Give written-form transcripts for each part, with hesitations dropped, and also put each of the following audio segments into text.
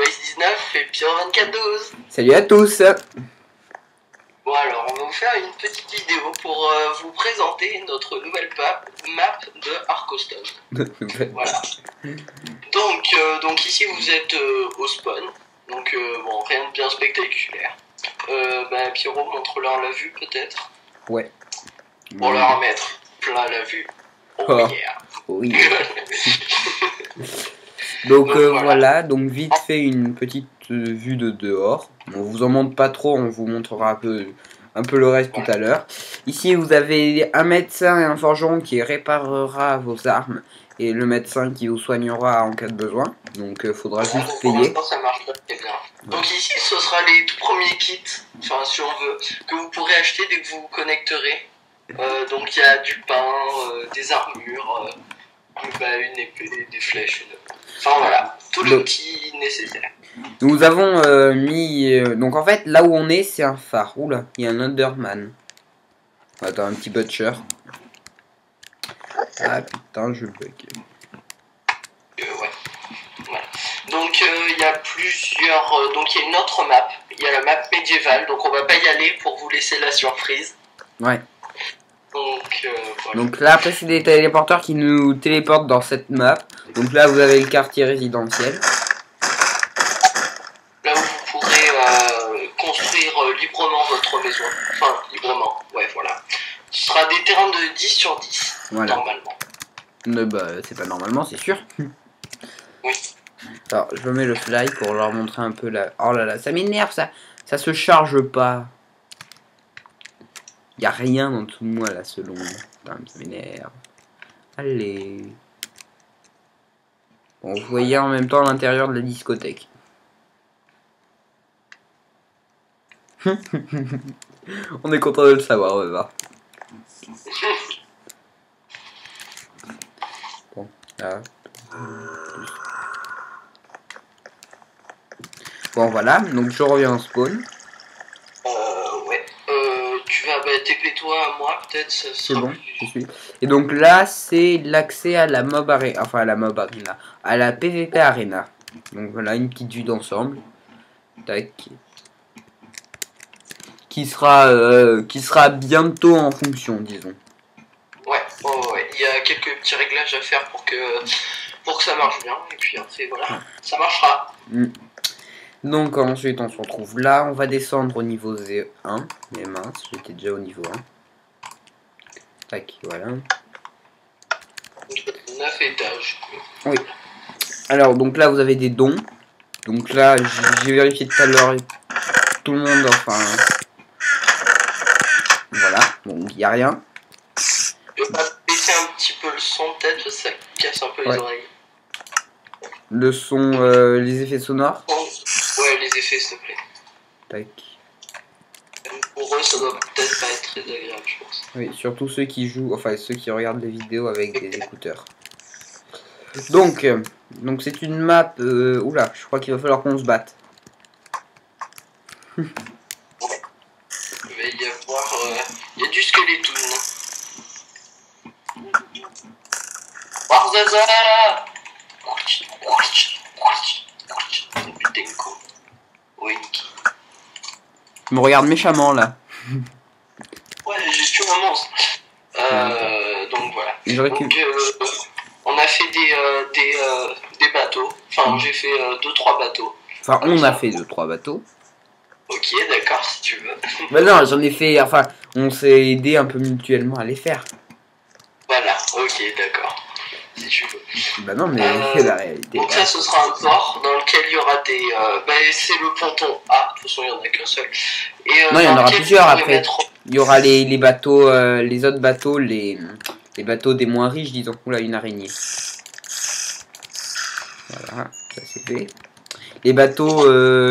Waze19 et Pyro2412. Salut à tous. Bon alors, on va vous faire une petite vidéo pour vous présenter notre nouvelle map de Arcostone. Voilà. Donc ici vous êtes au spawn. Donc bon, rien de bien spectaculaire. Pierrot, montre-leur la vue peut-être. Ouais. Pour leur mettre plein la vue. Oh yeah. Oui. Donc voilà, donc vite fait une petite vue de dehors. On vous en montre pas trop, on vous montrera un peu le reste tout à l'heure. Ici vous avez un médecin et un forgeron qui réparera vos armes et le médecin qui vous soignera en cas de besoin. Donc faudra juste payer. Ça marche très bien. Donc ici ce sera les tout premiers kits, enfin si on veut, que vous pourrez acheter dès que vous vous connecterez. Donc il y a du pain, des armures, une épée, des flèches, enfin voilà, tout le petit nécessaire. Nous avons mis... donc en fait, là où on est, c'est un phare. Oula, il y a un Underman. Attends, un petit butcher. Ah putain, je bug. Ouais. Voilà. Donc il y a plusieurs... donc il y a une autre map. Il y a la map médiévale, donc on va pas y aller pour vous laisser la surprise. Ouais. Donc, voilà. Donc là, après, c'est des téléporteurs qui nous téléportent dans cette map. Donc là, vous avez le quartier résidentiel. Là où vous pourrez construire librement votre maison. Enfin, librement, ouais, voilà. Ce sera des terrains de 10 sur 10, voilà. Normalement. C'est pas normalement, c'est sûr. Oui. Alors, je mets le fly pour leur montrer un peu la... Oh là là, ça m'énerve, ça se charge pas. Y a rien en dessous de moi là, selon. Ça m'énerve. Allez. Bon, vous voyez en même temps l'intérieur de la discothèque. On est content de le savoir, on va voir. Bon, là. Bon, voilà, donc je reviens en spawn. Ouais. Tu vas TP-toi à moi, peut-être. C'est bon, je suis. Et donc là, c'est l'accès à la mob arena. Enfin, à la mob arena. À la PVP arena. Donc voilà, une petite vue d'ensemble. Tac. Qui sera bientôt en fonction, disons. Ouais, ouais. Il y a quelques petits réglages à faire pour que ça marche bien. Et puis après, voilà, ça marchera. Donc ensuite, on se retrouve là. On va descendre au niveau 1. Mais mince, j'étais déjà au niveau 1. Tac, voilà. 9 étages. Oui. Alors, donc là, vous avez des dons. Donc là, j'ai vérifié tout à l'heure. Tout le monde, enfin... Voilà, bon, il n'y a rien. Je vais pas baisser un petit peu le son, peut-être, ça casse un peu les oreilles. Le son, les effets sonores. Ouais, les effets, s'il te plaît. Tac. Pour eux, ça doit peut-être pas être très agréable, je pense. Oui, surtout ceux qui jouent, enfin ceux qui regardent les vidéos avec des écouteurs. Donc c'est une map... oula, je crois qu'il va falloir qu'on se batte. Il va y avoir... il y a du Skeleton. Warzaza. Tu me regardes méchamment là. Ouais, j'ai tué un monstre. Donc voilà. Donc, on a fait des bateaux. Enfin, j'ai fait 2-3 bateaux. Enfin, on a fait 2-3 bateaux. Ok, d'accord, si tu veux. Bah non, j'en ai fait... Enfin, on s'est aidé un peu mutuellement à les faire. Voilà, ok, d'accord. Si tu veux. Bah non, mais c'est la réalité. Donc ça, ce sera un port dans lequel il y aura des... c'est le ponton A. De toute façon, il n'y en a qu'un seul. Et, non, il y en aura plusieurs après. Il y aura les bateaux, les autres bateaux, les bateaux des moins riches, disons. Oula, une araignée. Voilà, ça c'est fait. Les bateaux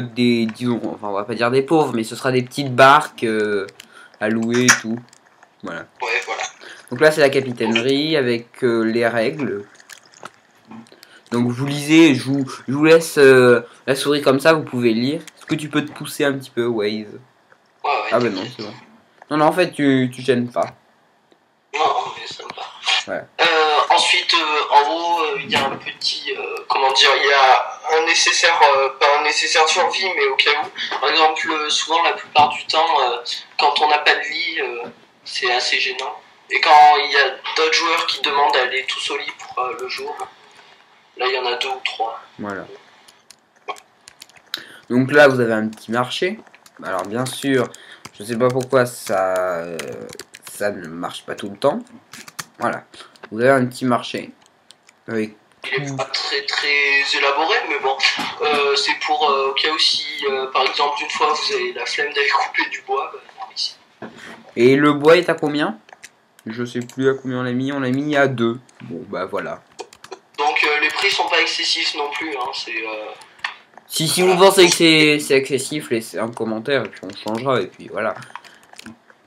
des, disons, enfin on va pas dire des pauvres, mais ce sera des petites barques à louer et tout. Voilà. Ouais, voilà. Donc là c'est la capitainerie avec les règles. Donc vous lisez, je vous laisse la souris comme ça, vous pouvez lire. Est-ce que tu peux te pousser un petit peu, Waze? Ouais, ah ben non, c'est bon. Non, non, en fait tu gênes pas. Non, mais ça me va. Ouais. Ensuite, en haut, il y a un petit, comment dire, il y a un nécessaire, pas un nécessaire de survie, mais au cas où. Par exemple, souvent, la plupart du temps, quand on n'a pas de lit, c'est assez gênant. Et quand il y a d'autres joueurs qui demandent d'aller tous au lit pour le jour, là, il y en a 2 ou 3. Voilà. Donc là, vous avez un petit marché. Alors, bien sûr, je sais pas pourquoi ça ne marche pas tout le temps. Voilà. Vous avez un petit marché. Avec il n'est pas très élaboré, mais bon, c'est pour au cas où si, par exemple, une fois vous avez la flemme d'aller couper du bois, bah, ici. Et le bois est à combien? Je sais plus à combien on l'a mis à 2. Bon, bah voilà. Donc les prix sont pas excessifs non plus, hein, c'est... Si vous pensez que c'est excessif, laissez un commentaire et puis on changera et puis voilà.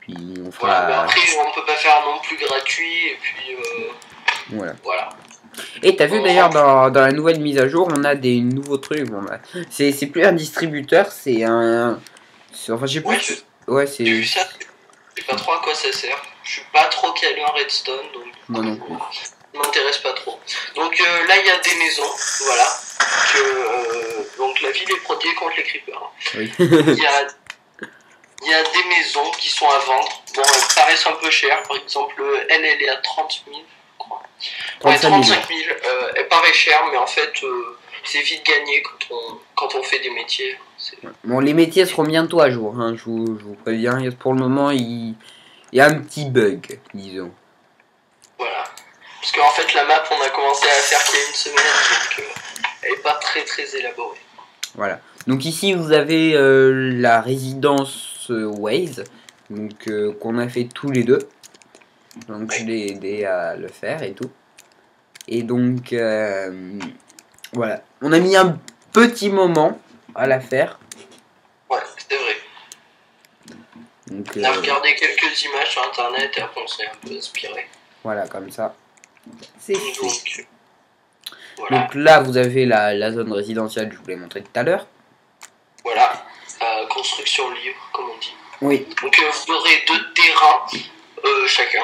Puis on fera... Voilà, mais après on peut pas faire non plus gratuit et puis... voilà. Et t'as vu d'ailleurs dans la nouvelle mise à jour, on a des nouveaux trucs. Bon, bah, c'est plus un distributeur, c'est un... Enfin, j'ai plus... Ouais, c'est... J'ai vu ça, je sais pas trop à quoi ça sert. Je suis pas trop calé en redstone, donc... Moi non plus. Ça m'intéresse pas trop. Donc là, il y a des maisons, voilà. Donc la ville est protégée contre les creepers. Oui. Il y a des maisons qui sont à vendre. Bon, elles paraissent un peu chères. Par exemple, elle est à 30 000, je crois. Ouais, 35 000. Elle paraît chère, mais en fait, c'est vite gagné quand on fait des métiers. Bon, les métiers seront bientôt à jour, hein, je vous préviens. Pour le moment, il y a un petit bug, disons. Voilà. Parce qu'en fait, la map, on a commencé à la faire qu'il y a une semaine, donc elle n'est pas très élaborée. Voilà. Donc ici, vous avez la résidence Waze, donc qu'on a fait tous les deux. Donc je l'ai aidé à le faire et tout. Et donc, voilà. On a mis un petit moment à la faire. Ouais, c'est vrai. Donc, on a regardé quelques images sur internet et après on s'est un peu inspiré. Voilà, comme ça. C'est donc, voilà. Donc là, vous avez la zone résidentielle que je vous l'ai montré tout à l'heure. Voilà, construction libre, comme on dit. Oui. Donc vous aurez 2 terrains chacun.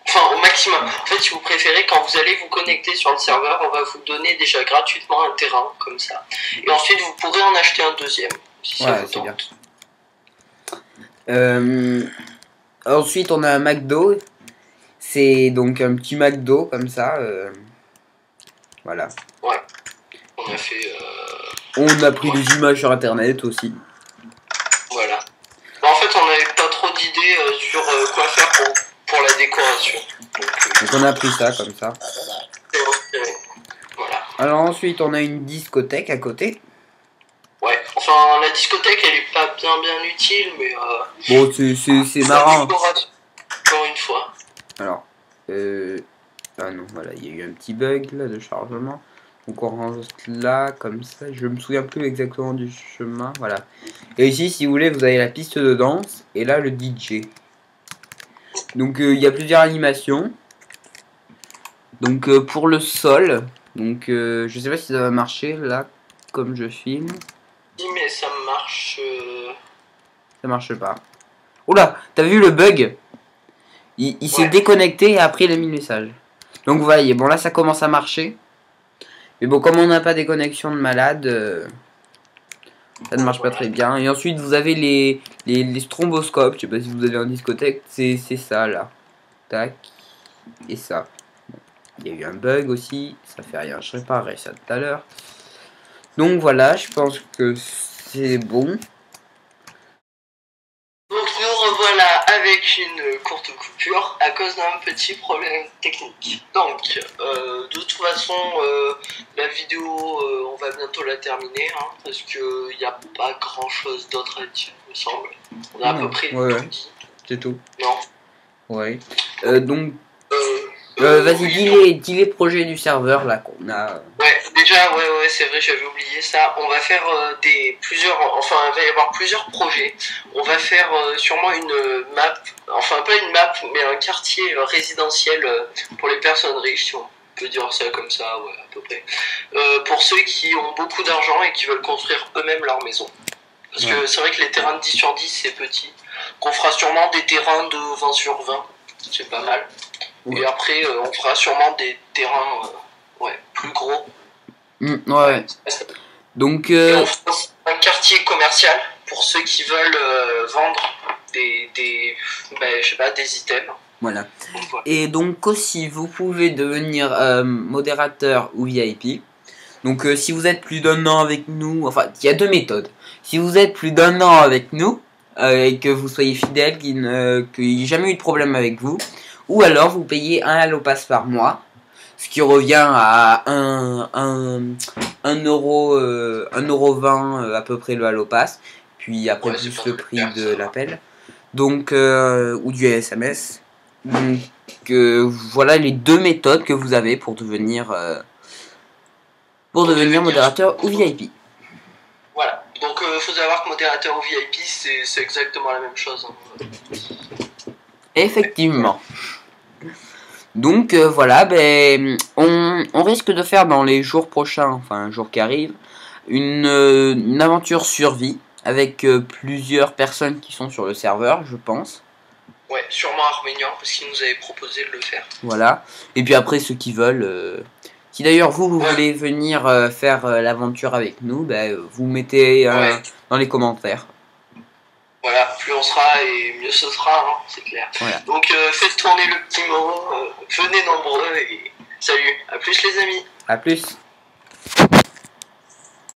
Enfin, au maximum. En fait, si vous préférez, quand vous allez vous connecter sur le serveur, on va vous donner déjà gratuitement un terrain, comme ça. Et ensuite, vous pourrez en acheter un deuxième, si ça vous tente. Ensuite, on a un McDo. C'est donc un petit McDo, comme ça. Voilà. Ouais. On a fait... On a pris des images sur internet aussi. Voilà. En fait, on n'avait pas trop d'idées sur quoi faire pour la décoration. Donc on a pris ça comme ça. Voilà. Alors ensuite on a une discothèque à côté. Ouais, enfin la discothèque elle est pas bien utile mais bon c'est marrant. Encore une fois. Alors ah non voilà il y a eu un petit bug là de chargement. Donc on range là comme ça. Je me souviens plus exactement du chemin. Voilà. Et ici si vous voulez vous avez la piste de danse et là le DJ. Donc il y a plusieurs animations. Donc pour le sol, donc je sais pas si ça va marcher là comme je filme. Si mais ça marche. Ça marche pas. Oula, t'as vu le bug? Il s'est déconnecté et après il a mis le message. Donc vous voyez, bon là ça commence à marcher. Mais bon comme on n'a pas des connexions de malade, ça ne marche pas très bien. Et ensuite vous avez les stromboscopes, je sais pas si vous allez en discothèque, c'est ça là. Tac. Et ça. Il y a eu un bug aussi, ça fait rien, je réparerai ça tout à l'heure. Donc voilà, je pense que c'est bon. Donc nous revoilà avec une courte coupure à cause d'un petit problème technique. Donc de toute façon la vidéo on va bientôt la terminer hein, parce que il n'y a pas grand chose d'autre à dire il me semble. On a à peu près tout dit. C'est tout. Non. Ouais. Donc vas-y, dis les projets du serveur là qu'on a. Ouais, déjà, ouais, c'est vrai, j'avais oublié ça. On va faire il va y avoir plusieurs projets. On va faire sûrement une map, enfin pas une map, mais un quartier résidentiel pour les personnes riches, si on peut dire ça comme ça, ouais, à peu près. Pour ceux qui ont beaucoup d'argent et qui veulent construire eux-mêmes leur maison. Parce que c'est vrai que les terrains de 10 sur 10, c'est petit. Qu'on fera sûrement des terrains de 20 sur 20, c'est pas mal. Ouais. Et après, on fera sûrement des terrains plus gros. Ouais. Donc, et on fera aussi un quartier commercial pour ceux qui veulent vendre des je sais pas, des items. Voilà. Donc, voilà. Et donc aussi, vous pouvez devenir modérateur ou VIP. Donc si vous êtes plus d'un an avec nous, enfin, il y a deux méthodes. Si vous êtes plus d'un an avec nous, et que vous soyez fidèle, qu'il n'y ait jamais eu de problème avec vous, ou alors vous payez un Halo Pass par mois, ce qui revient à 1,20 € à peu près le Halo Pass, puis après plus le prix de l'appel, donc ou du SMS. Donc voilà les deux méthodes que vous avez pour devenir modérateur ou VIP. Voilà, donc faut savoir que modérateur ou VIP c'est exactement la même chose. Effectivement. Donc voilà, on risque de faire dans les jours prochains, enfin jours qui arrivent, une aventure survie avec plusieurs personnes qui sont sur le serveur, je pense. Ouais, sûrement Arménian parce qu'il nous avait proposé de le faire. Voilà. Et puis après ceux qui veulent. Si d'ailleurs vous voulez venir faire l'aventure avec nous, vous mettez dans les commentaires. Voilà, plus on sera et mieux ce sera, hein, c'est clair. Voilà. Donc faites tourner le petit mot, venez nombreux et salut, à plus les amis. À plus.